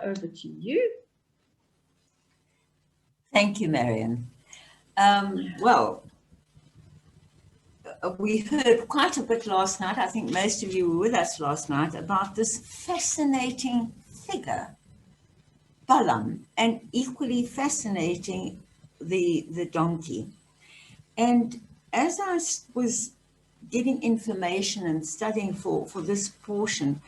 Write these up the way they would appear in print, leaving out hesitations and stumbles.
over to you. Thank you, Marion. We heard quite a bit last night. I think most of you were with us last night about this fascinating figure, Balaam, and equally fascinating, the donkey. And as I was getting information and studying for this portion,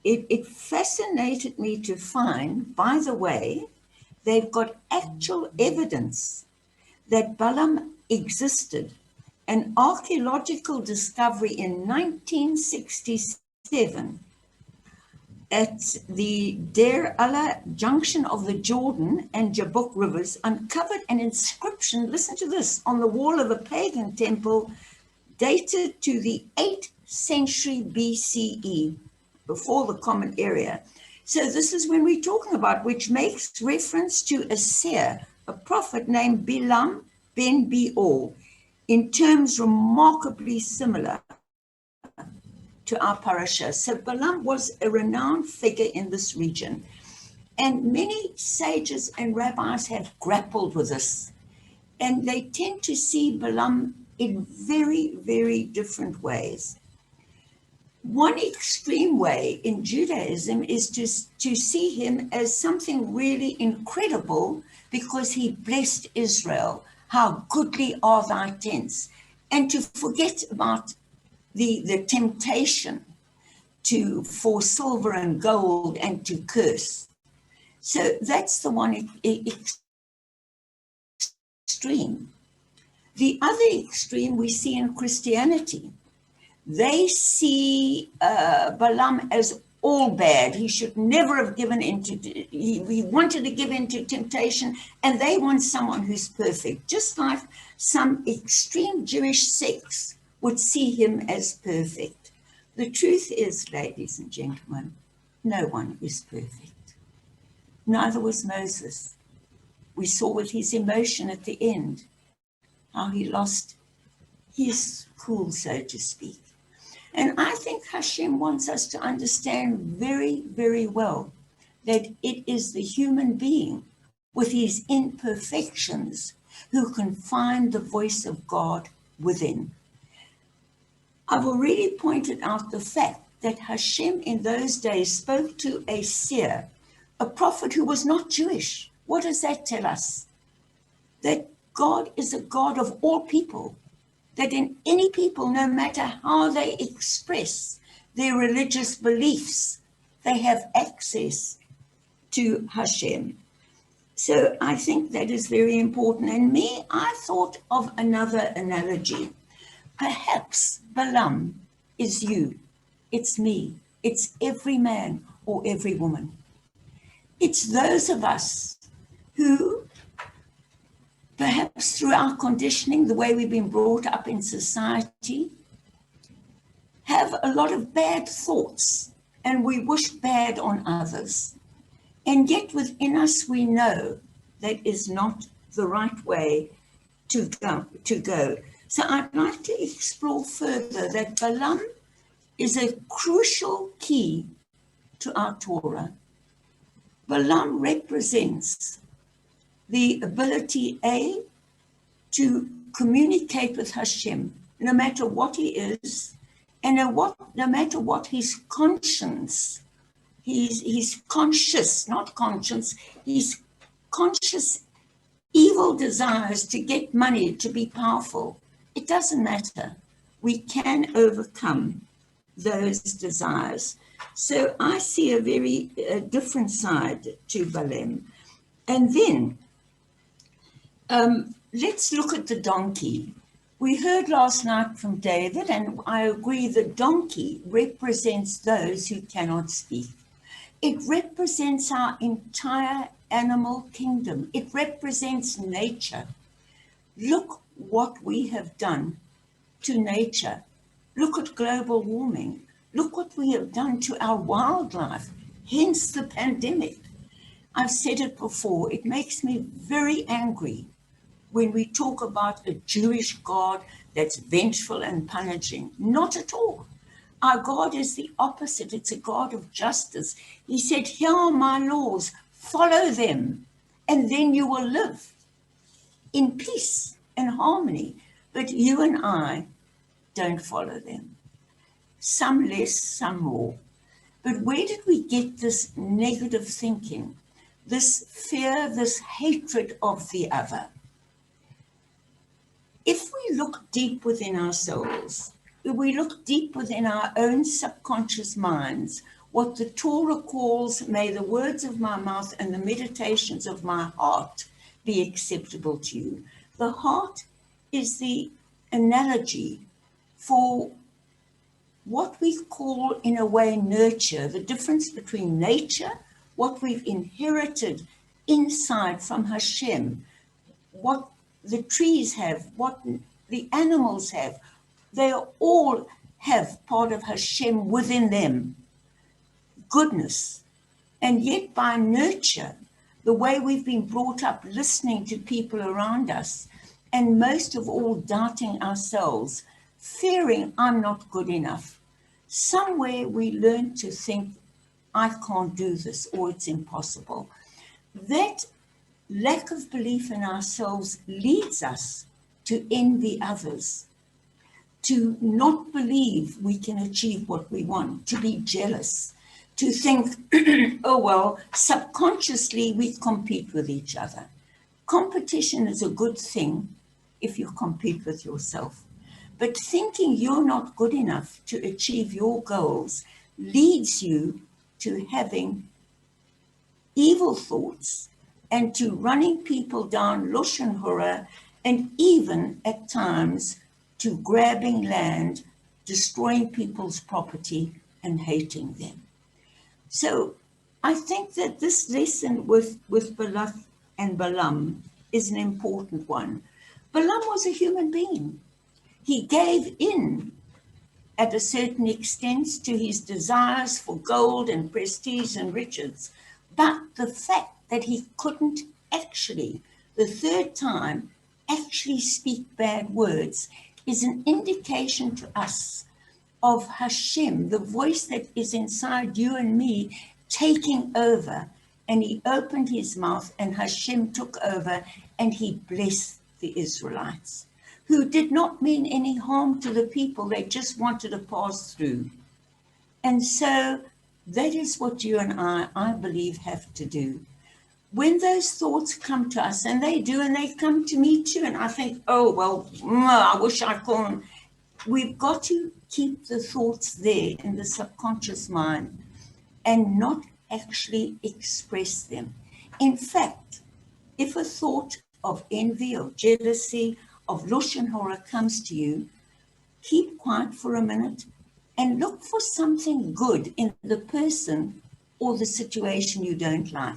it fascinated me to find, by the way, they've got actual evidence that Balaam existed. An archaeological discovery in 1967 at the Deir Allah junction of the Jordan and Jabbok rivers uncovered an inscription, listen to this, on the wall of a pagan temple dated to the 8th century BCE, before the Common Era. So this is when we're talking about, which makes reference to a seer, a prophet named Balaam ben Beor, in terms remarkably similar to our parasha. So Balaam was a renowned figure in this region. And many sages and rabbis have grappled with this. And they tend to see Balaam in very, very different ways. One extreme way in Judaism is to see him as something really incredible because he blessed Israel. How goodly are thy tents. And to forget about the temptation for silver and gold and to curse. So that's the one extreme. The other extreme we see in Christianity. They see Balaam as all bad. He should never have given into, he wanted to give into temptation, and they want someone who's perfect, just like some extreme Jewish sects would see him as perfect. The truth is, ladies and gentlemen, no one is perfect. Neither was Moses. We saw with his emotion at the end how he lost his cool, so to speak. And I think Hashem wants us to understand very, very well that it is the human being with his imperfections who can find the voice of God within. I've already pointed out the fact that Hashem in those days spoke to a seer, a prophet who was not Jewish. What does that tell us? That God is a God of all people. That in any people, no matter how they express their religious beliefs, they have access to Hashem. So I think that is very important. And I thought of another analogy. Perhaps Balaam is you, it's me, it's every man or every woman. It's those of us who, perhaps through our conditioning, the way we've been brought up in society, have a lot of bad thoughts and we wish bad on others. And yet within us we know that is not the right way to go. So I'd like to explore further that Balaam is a crucial key to our Torah. Balaam represents the ability, A, to communicate with Hashem, no matter what he is, and no matter what his conscience, he's conscious, not conscience, he's conscious evil desires to get money, to be powerful. It doesn't matter. We can overcome those desires. So I see a very different side to Balaam. And then let's look at the donkey. We heard last night from David, and I agree, the donkey represents those who cannot speak. It represents our entire animal kingdom. It represents nature. Look what we have done to nature. Look at global warming. Look what we have done to our wildlife, hence the pandemic. I've said it before, it makes me very angry when we talk about a Jewish God that's vengeful and punishing. Not at all. Our God is the opposite. It's a God of justice. He said, here are my laws, follow them, and then you will live in peace and harmony. But you and I don't follow them. Some less, some more. But where did we get this negative thinking, this fear, this hatred of the other? If we look deep within ourselves, if we look deep within our own subconscious minds, what the Torah calls, may the words of my mouth and the meditations of my heart be acceptable to you. The heart is the analogy for what we call, in a way, nurture, the difference between nature, what we've inherited inside from Hashem, what the trees have, what the animals have. They all have part of Hashem within them, goodness. And yet by nurture, the way we've been brought up, listening to people around us, and most of all doubting ourselves, fearing I'm not good enough. Somewhere we learn to think, I can't do this, or it's impossible. That lack of belief in ourselves leads us to envy others, to not believe we can achieve what we want, to be jealous, to think, oh, well, subconsciously we compete with each other. Competition is a good thing if you compete with yourself. But thinking you're not good enough to achieve your goals leads you to having evil thoughts and to running people down Lashon Hara, and even at times to grabbing land, destroying people's property and hating them. So I think that this lesson with Balak and Balaam is an important one. Balaam was a human being. He gave in at a certain extent to his desires for gold and prestige and riches. But the fact that he couldn't actually, the third time, actually speak bad words is an indication to us of Hashem, the voice that is inside you and me, taking over. And he opened his mouth and Hashem took over and he blessed the Israelites, who did not mean any harm to the people. They just wanted to pass through. And so that is what you and I believe, have to do. When those thoughts come to us, and they do, and they come to me too, and I think, oh, well, I wish I could. We've got to keep the thoughts there in the subconscious mind and not actually express them. In fact, if a thought of envy, of jealousy, of Lashon Hara comes to you, keep quiet for a minute and look for something good in the person or the situation you don't like.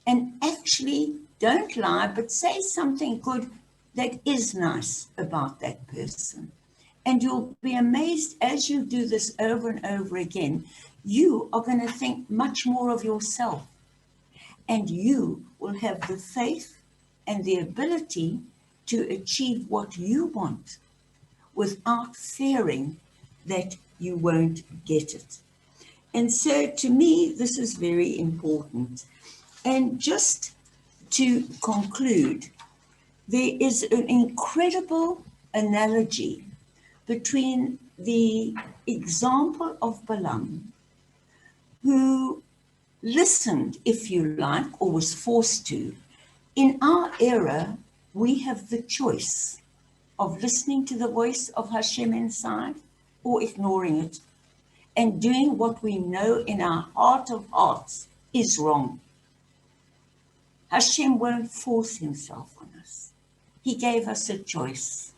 And actually don't lie, but say something good that is nice about that person. And you'll be amazed as you do this over and over again, you are going to think much more of yourself. And you will have the faith and the ability to achieve what you want without fearing that you won't get it. And so to me, this is very important. And just to conclude, there is an incredible analogy between the example of Balaam, who listened, if you like, or was forced to. In our era, we have the choice of listening to the voice of Hashem inside or ignoring it and doing what we know in our heart of hearts is wrong. Hashem won't force himself on us. He gave us a choice.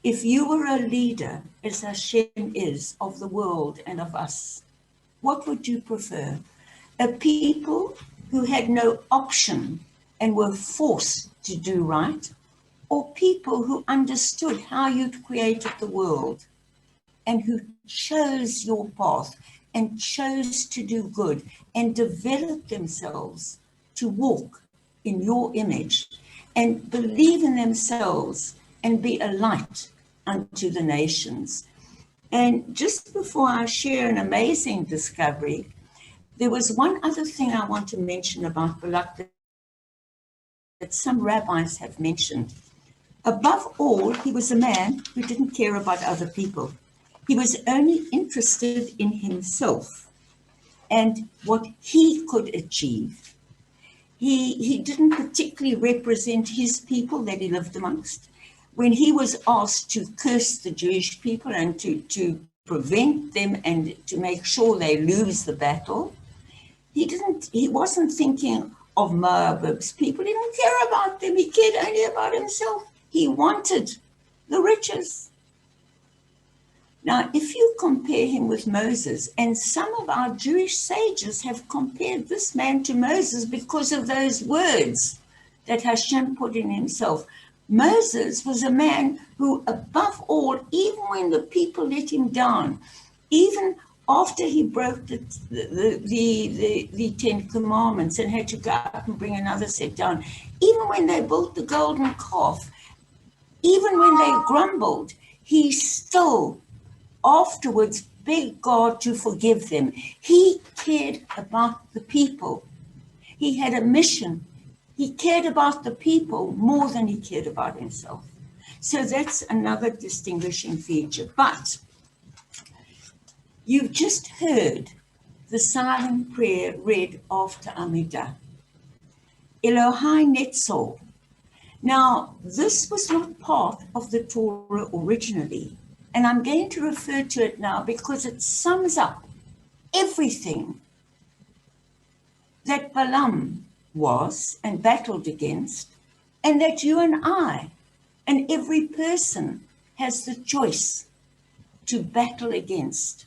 If you were a leader, as Hashem is, of the world and of us, what would you prefer? A people who had no option and were forced to do right, or people who understood how you'd created the world and who chose your path and chose to do good and developed themselves to walk in your image and believe in themselves and be a light unto the nations? And just before I share an amazing discovery, there was one other thing I want to mention about Balak that some rabbis have mentioned. Above all, he was a man who didn't care about other people. He was only interested in himself and what he could achieve. He didn't particularly represent his people that he lived amongst. When he was asked to curse the Jewish people and to prevent them and to make sure they lose the battle, he wasn't thinking of Moab's people. He didn't care about them. He cared only about himself. He wanted the riches. Now, if you compare him with Moses, and some of our Jewish sages have compared this man to Moses because of those words that Hashem put in himself. Moses was a man who, above all, even when the people let him down, even after he broke the Ten Commandments and had to go up and bring another set down, even when they built the golden calf, even when they grumbled, he still afterwards begged God to forgive them. He cared about the people. He had a mission. He cared about the people more than he cared about himself. So that's another distinguishing feature. But you've just heard the silent prayer read after Amidah. Elohai Netzor. Now, this was not part of the Torah originally, and I'm going to refer to it now because it sums up everything that Balaam was and battled against, and that you and I and every person has the choice to battle against.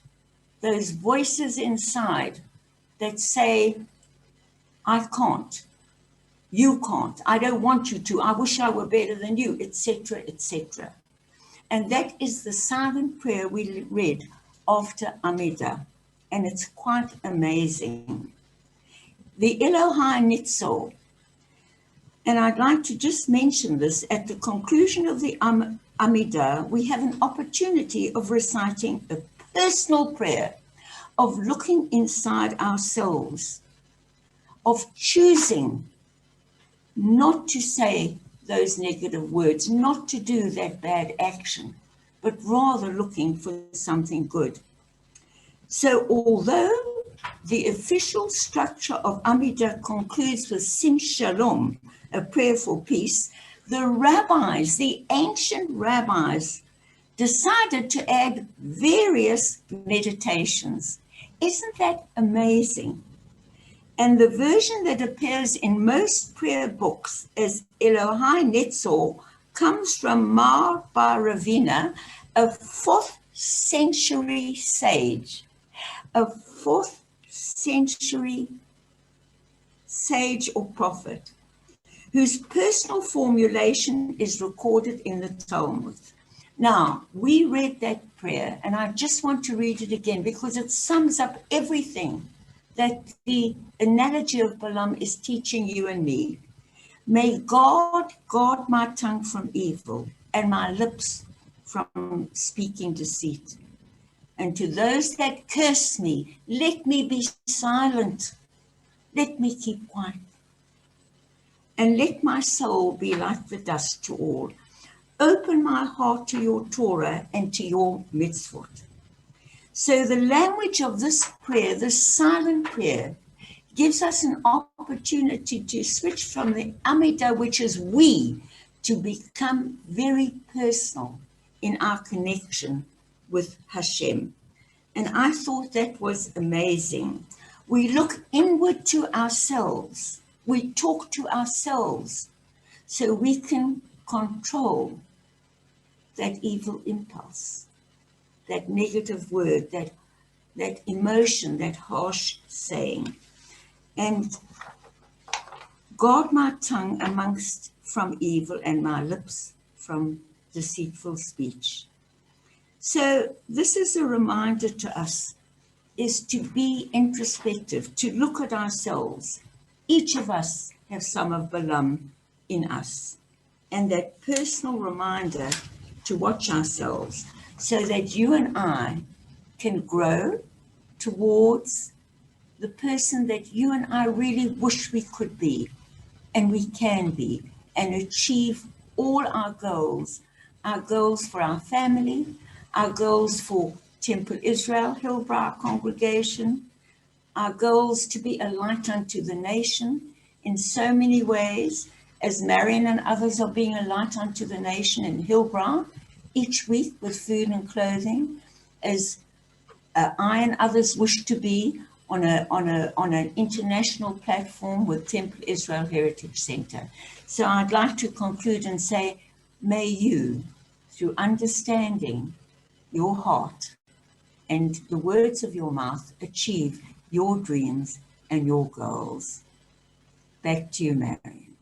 Those voices inside that say, I can't. You can't. I don't want you to. I wish I were better than you, etc., etc. And that is the silent prayer we read after Amidah. And it's quite amazing. The Elohai Netzor. And I'd like to just mention this. At the conclusion of the Amidah, we have an opportunity of reciting a personal prayer, of looking inside ourselves, of choosing not to say those negative words, not to do that bad action, but rather looking for something good. So although the official structure of Amidah concludes with Sim Shalom, a prayer for peace, the rabbis, the ancient rabbis, decided to add various meditations. Isn't that amazing? And the version that appears in most prayer books as Elohai Netzor comes from Mar Bar Ravina, a 4th century sage, a 4th century sage or prophet, whose personal formulation is recorded in the Talmud. Now, we read that prayer, and I just want to read it again because it sums up everything that the analogy of Balaam is teaching you and me. May God guard my tongue from evil and my lips from speaking deceit. And to those that curse me, let me be silent. Let me keep quiet. And let my soul be like the dust to all. Open my heart to your Torah and to your mitzvot. So the language of this prayer, this silent prayer, gives us an opportunity to switch from the Amidah, which is we, to become very personal in our connection with Hashem. And I thought that was amazing. We look inward to ourselves. We talk to ourselves so we can control that evil impulse, that negative word, that emotion, that harsh saying. And guard my tongue from evil and my lips from deceitful speech. So this is a reminder to us, is to be introspective, to look at ourselves. Each of us have some of Balaam in us. And that personal reminder to watch ourselves. so that you and I can grow towards the person that you and I really wish we could be, and we can be, and achieve all our goals for our family, our goals for Temple Israel, Hillbrow congregation, our goals to be a light unto the nation in so many ways, as Marion and others are being a light unto the nation in Hillbrow each week with food and clothing, as I and others wish to be on an international platform with Temple Israel Heritage Center. So I'd like to conclude and say, may you, through understanding your heart and the words of your mouth, achieve your dreams and your goals. Back to you, Marion.